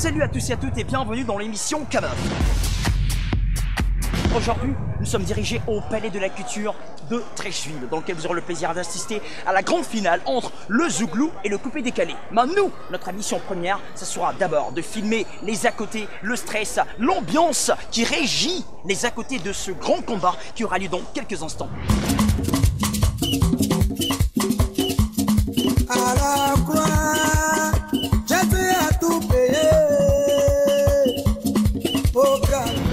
Salut à tous et à toutes et bienvenue dans l'émission K-Meuf. Aujourd'hui, nous sommes dirigés au Palais de la Culture de Treichville, dans lequel vous aurez le plaisir d'assister à la grande finale entre le Zouglou et le Coupé Décalé. Mais nous, notre mission première, ce sera d'abord de filmer les à côté, le stress, l'ambiance qui régit les à côté de ce grand combat qui aura lieu dans quelques instants. À la croix, Jésus a tout payé.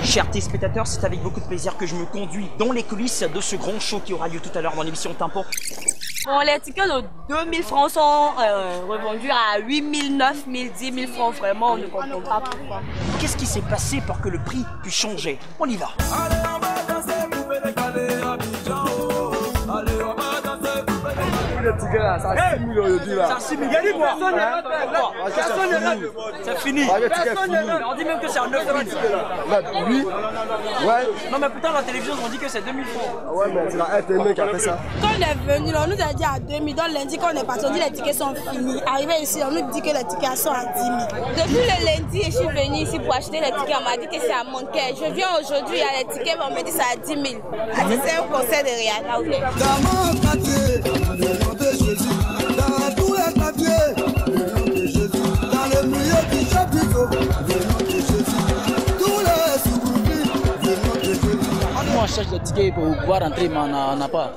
Chers téléspectateurs, c'est avec beaucoup de plaisir que je me conduis dans les coulisses de ce grand show qui aura lieu tout à l'heure dans l'émission Tempo. Bon, les tickets de 2000 francs sont revendus à 8000, 9000, 10 000 francs. Vraiment, on ne comprend pas pourquoi. Qu'est-ce qui s'est passé pour que le prix puisse changer? On y va. Allez, on va danser, Coupé Décalé, Abidjan. Allez, on va danser, Coupé Décalé. Le ticket là, ça a 6 000 aujourd'hui là. Ça a 6 000. Personne n'est là. Personne n'est là. C'est fini. Personne n'est là. On dit même que c'est à 9 000. Oui. Ouais. Non mais putain, la télévision, on dit que c'est 2000 francs. Ouais, mais c'est la RTL qui a fait ça. Quand on est venu, on nous a dit à 2000. Donc lundi, quand on est parti, on dit les tickets sont finis. Arrivé ici, on nous dit que les tickets sont à 10 000. Depuis le lundi, je suis venue ici pour acheter les tickets. On m'a dit que c'est à Monquet. Je viens aujourd'hui, il y a les tickets, on me dit c'est à 10 000. C'est un concert de Rihanna. Dans mon quartier, le nom de Jésus. Dans tous les quartiers, le nom de Jésus. Dans le milieu du chapiteau, le nom de Jésus. Tous les sous-groupes, le nom de Jésus. Nous on cherche des tickets pour pouvoir rentrer, mais on n'a pas.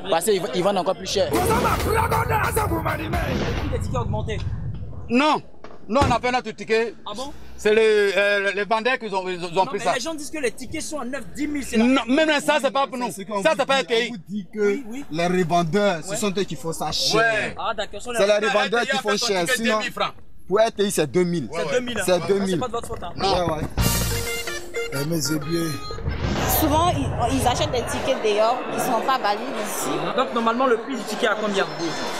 Parce qu'ils vendent encore plus cher. Les tickets ont augmenté. Non, nous on a fait notre ticket. Ah bon? C'est les vendeurs qui ont pris ça. Les gens disent que les tickets sont à 9, 10 000. Non, même ça, c'est pas pour nous. Ça, c'est pas un pays. On vous dit que les revendeurs, ce sont eux qui font ça cher. Ouais. Ah d'accord. C'est les revendeurs qui font cher. Sinon, pour RTI, c'est 2000. C'est 2000. C'est 2000. C'est pas de votre faute. Hein. Ouais. Mais c'est bien. Souvent, ils achètent des tickets dehors qui ne sont pas valides ici. Donc normalement, le prix du ticket à combien?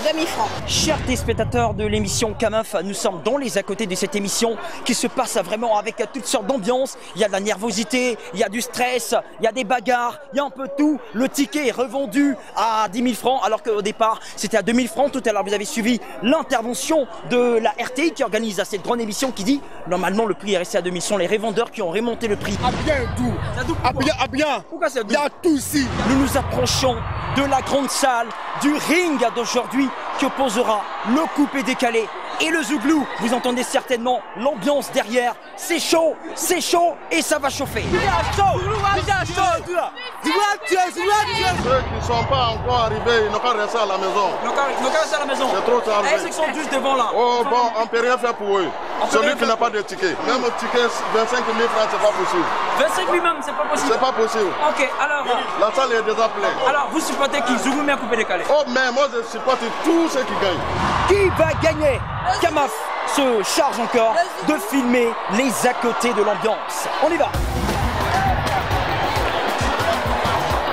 2000 francs. Chers téléspectateurs de l'émission K-Meuf, nous sommes dans les à côté de cette émission qui se passe vraiment avec toutes sortes d'ambiances. Il y a de la nervosité, il y a du stress, il y a des bagarres, il y a un peu de tout. Le ticket est revendu à 10 000 francs alors qu'au départ c'était à 2 000 francs. Tout à l'heure vous avez suivi l'intervention de la RTI qui organise cette grande émission qui dit normalement le prix est resté à 2 000. Ce sont les revendeurs qui ont remonté le prix. Ah bien tout. Ah bien. Pourquoi c'est Il y a tout ici. Nous nous approchons de la grande salle du ring d'aujourd'hui qui opposera le Coupé Décalé et le Zouglou. Vous entendez certainement l'ambiance derrière. C'est chaud et ça va chauffer. Ceux qui ne sont pas encore arrivés, ils n'ont qu'à rester à la maison. à la maison. C'est trop tard. Ceux qui sont juste devant là. Oh bon, on ne peut rien faire pour eux. Celui qui n'a pas de ticket. Même au ticket, 25 000 francs, c'est pas possible. 25 lui-même, c'est pas possible. C'est pas possible. Ok, alors. La salle est déjà pleine. Alors, vous supportez qui? Zouglou ou Coupé Décalé? Oh, mais moi, je supporte tous ceux qui gagnent. Qui va gagner? K-Meuf se charge encore de filmer les à côté de l'ambiance. On y va.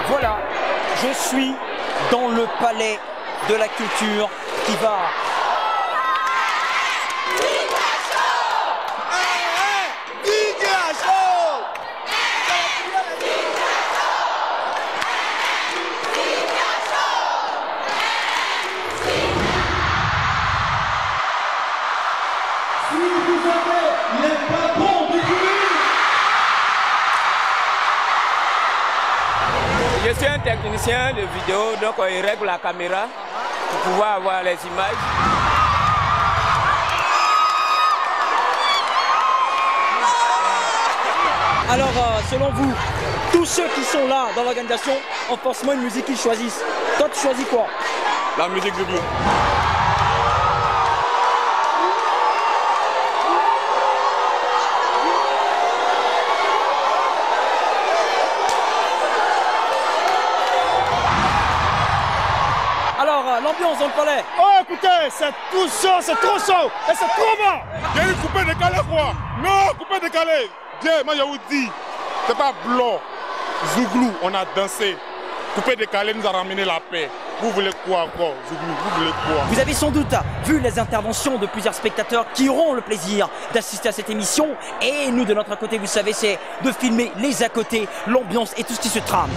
Voilà, je suis dans le palais de la culture qui va... Je suis un technicien de vidéo, donc il règle la caméra pour pouvoir avoir les images. Alors, selon vous, tous ceux qui sont là dans l'organisation ont forcément une musique qu'ils choisissent. Toi, tu choisis quoi? La musique du groupe. L'ambiance dans le palais. Oh écoutez, c'est tout chaud, c'est trop chaud et c'est trop bon. Il y a une Coupé Décalé quoi? Non, Coupé Décalé. Dieu, moi je vous dis, c'est pas blanc. Zouglou, on a dansé. Coupé Décalé nous a ramené la paix. Vous voulez quoi encore, Zouglou? Vous voulez quoi? Vous avez sans doute vu les interventions de plusieurs spectateurs qui auront le plaisir d'assister à cette émission. Et nous, de notre côté, vous savez, c'est de filmer les à côté, l'ambiance et tout ce qui se trame.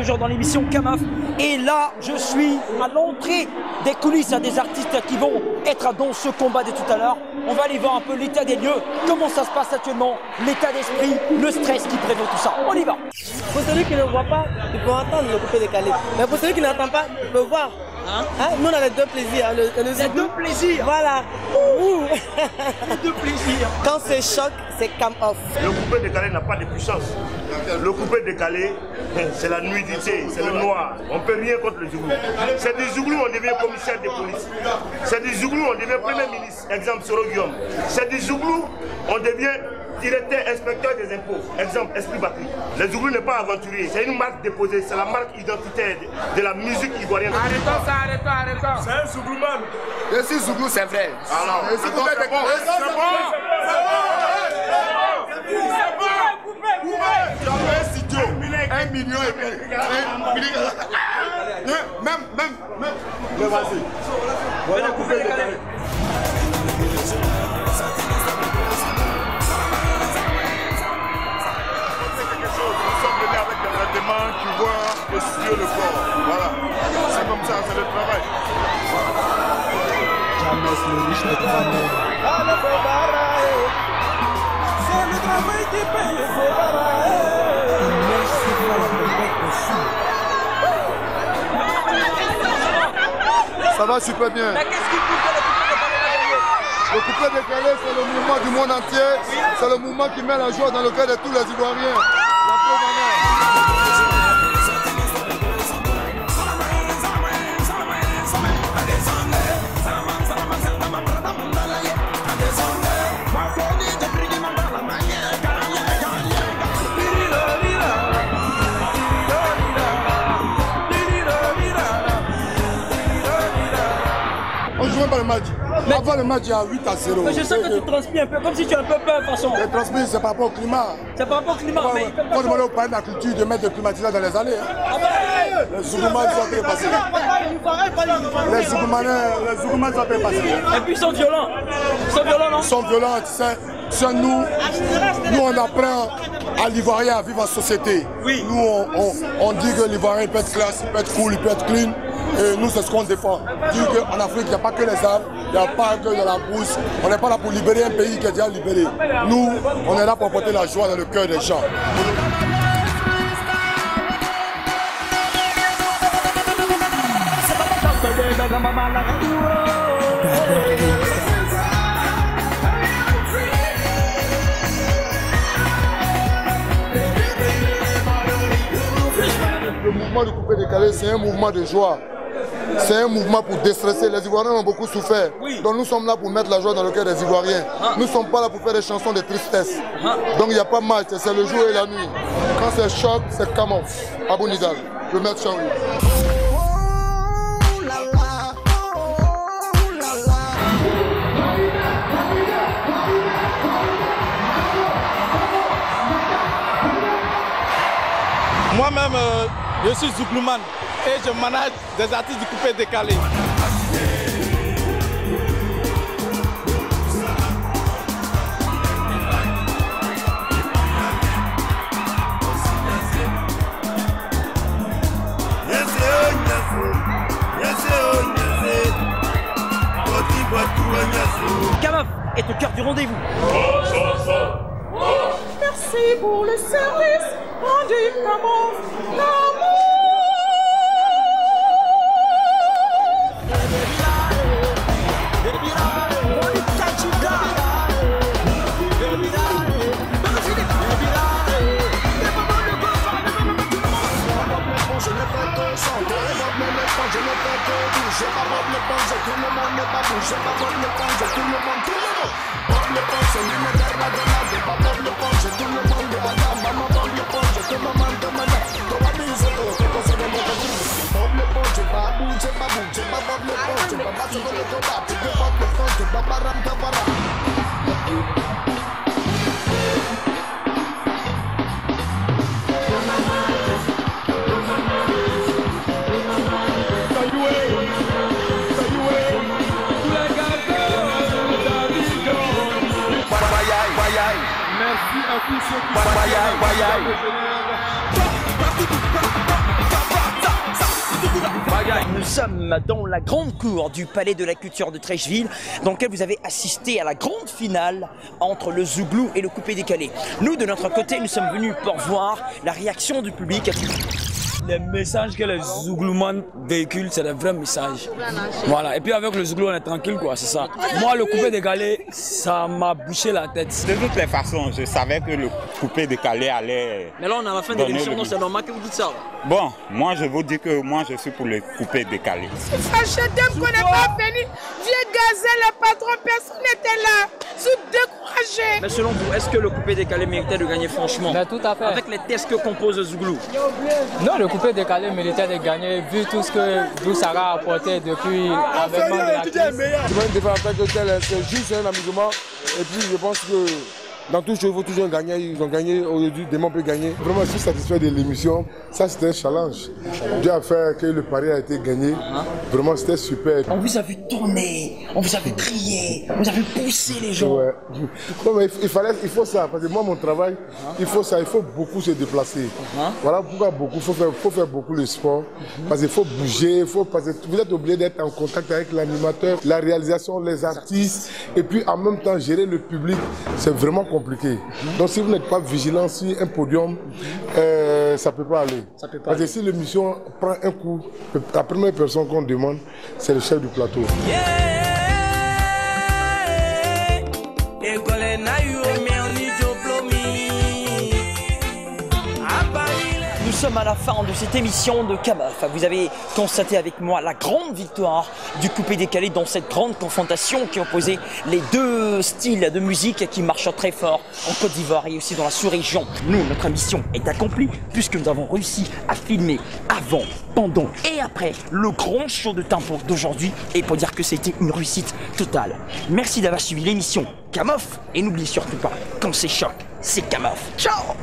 toujours dans l'émission Kamaf. Et là, je suis à l'entrée des coulisses des artistes qui vont être dans ce combat de tout à l'heure. On va aller voir un peu l'état des lieux, comment ça se passe actuellement, l'état d'esprit, le stress qui prévaut tout ça. On y va. Pour celui qui ne voit pas, il peut entendre le coupé décalé. Mais pour celui qui n'entend pas, il peut voir. Nous on a les deux plaisirs. Les deux plaisirs. Voilà. Les deux plaisirs. Quand c'est choc, c'est cam off. Le coupé décalé n'a pas de puissance. Le coupé décalé, c'est la nudité, c'est le noir. On ne peut rien contre le Zouglou. C'est du Zouglou, on devient commissaire de police. C'est du Zouglou, on devient premier ministre. Exemple, Soro Guillaume. C'est du Zouglou, on devient directeur inspecteur des impôts. Exemple, Esprit Batterie. Le Zouglou n'est pas aventurier, c'est une marque déposée, c'est la marque identitaire de la musique ivoirienne. Arrêtons ça, arrêtons. C'est un Zouglouman. Et si Zouglou, C'est vrai. Alors, c'est bon. J'avais un studio, 1 million et quelques. Même. Mais vas-y. Voilà, coupé décalé. Qui voit le studio, le corps. Voilà. C'est comme ça, c'est le travail. C'est le travail qui paye, Ça va super bien. Mais qu'est-ce qui pousse Le coupé décalé, c'est le mouvement du monde entier. C'est le mouvement qui met la joie dans le cœur de tous les Ivoiriens. On joue pas le match. Avant le match, il y a 8-0. Mais je sens que tu transpires un peu, comme si tu as un peu peur de toute façon. Le transpire, c'est par rapport au climat. C'est par rapport au climat. Il faut demander au palais de la culture de mettre des climatiseurs dans les allées. Les Zougloumans sont très passés. Les Zougloumans sont très passés. Et puis ils sont violents. Ils sont violents, non? Ils sont violents, tu sais. Nous, on apprend à l'Ivoirien à vivre en société. Oui. Nous, on dit que l'Ivoirien peut être classe, il peut être cool, il peut être clean. Et nous, c'est ce qu'on défend. Dire qu'en Afrique, il n'y a pas que les armes, il n'y a pas que de la brousse. On n'est pas là pour libérer un pays qui est déjà libéré. Nous, on est là pour porter la joie dans le cœur des gens. Le mouvement du coupé décalé, c'est un mouvement de joie. C'est un mouvement pour déstresser. Les Ivoiriens ont beaucoup souffert. Donc nous sommes là pour mettre la joie dans le cœur des Ivoiriens. Nous ne sommes pas là pour faire des chansons de tristesse. Donc il n'y a pas de match, c'est le jour et la nuit. Quand c'est choc, c'est Kamon, Abou Nidal. Je vais mettre Chaoui. Moi-même, je suis Zouglouman et je manage des artistes du coupé décalé. Kamaf est au cœur du rendez-vous. Merci pour le service rendu Kamaf. L'amour. Je ne fais que chanter, je ne fais que bouger, pas Bob l'éponge, tout le monde n'est pas bougé, pas Bob l'éponge, tout le monde, Bob l'éponge, l'univers la démarre, pas Bob l'éponge, tout le monde est à la maman, Bob l'éponge, tout le monde demande, toi abuse, toi c'est le monde qui Bob l'éponge, pas bouger, pas Bob l'éponge, pas passer dans le combat, tu peux Bob l'éponge, pas baram, pas baram. Merci à tous ceux qui sont Nous sommes dans la grande cour du Palais de la Culture de Treichville, dans lequel vous avez assisté à la grande finale entre le Zouglou et le coupé décalé. Nous, de notre côté, nous sommes venus pour voir la réaction du public. Les messages que les Zouglouman véhiculent, c'est des vrais messages. Voilà, et puis avec le Zouglou, on est tranquille, quoi, c'est ça. Moi, le coupé décalé, ça m'a bouché la tête. De toutes les façons, je savais que le coupé décalé allait. Mais là, on est à la fin de l'émission, donc c'est normal que vous dites ça. Bon, moi, je vous dis que moi, je suis pour le coupé décalé. Fâché d'homme qu'on n'est pas venu. Vieux gazé, le patron, personne n'était là. Sous découragé. Mais selon vous, est-ce que le coupé décalé méritait de gagner franchement? Mais tout à fait. Avec les tests que compose Zouglou. Non, le coupé décalé méritait de gagner vu tout ce que Doussara a apporté depuis l'avènement de la crise. C'est juste un amusement. Et puis je pense que dans tout jeu, il faut toujours gagner. Ils ont gagné aujourd'hui, demain on peut gagner. Vraiment, je suis satisfait de l'émission. Ça, c'était un challenge. Dieu a fait que le pari a été gagné. Vraiment, c'était super. On vous a vu tourner, on vous a vu crier, on vous a vu pousser les gens. Ouais. Non, mais il faut ça. Parce que moi, mon travail, il faut ça. Il faut beaucoup se déplacer. Voilà pourquoi beaucoup. Il faut faire beaucoup de sport. Parce qu'il faut bouger. Parce que vous êtes obligé d'être en contact avec l'animateur, la réalisation, les artistes. Et puis, en même temps, gérer le public. C'est vraiment compliqué. Donc si vous n'êtes pas vigilant sur un podium, ça ne peut pas aller. Parce que si l'émission prend un coup, la première personne qu'on demande, c'est le chef du plateau. Nous sommes à la fin de cette émission de Kamaf. Vous avez constaté avec moi la grande victoire du coupé décalé dans cette grande confrontation qui opposait les deux styles de musique qui marchent très fort en Côte d'Ivoire et aussi dans la sous-région. Nous, notre mission est accomplie puisque nous avons réussi à filmer avant, pendant et après le grand show de tempo d'aujourd'hui et pour dire que c'était une réussite totale. Merci d'avoir suivi l'émission Kamaf et n'oubliez surtout pas, quand c'est choc, c'est Kamaf. Ciao!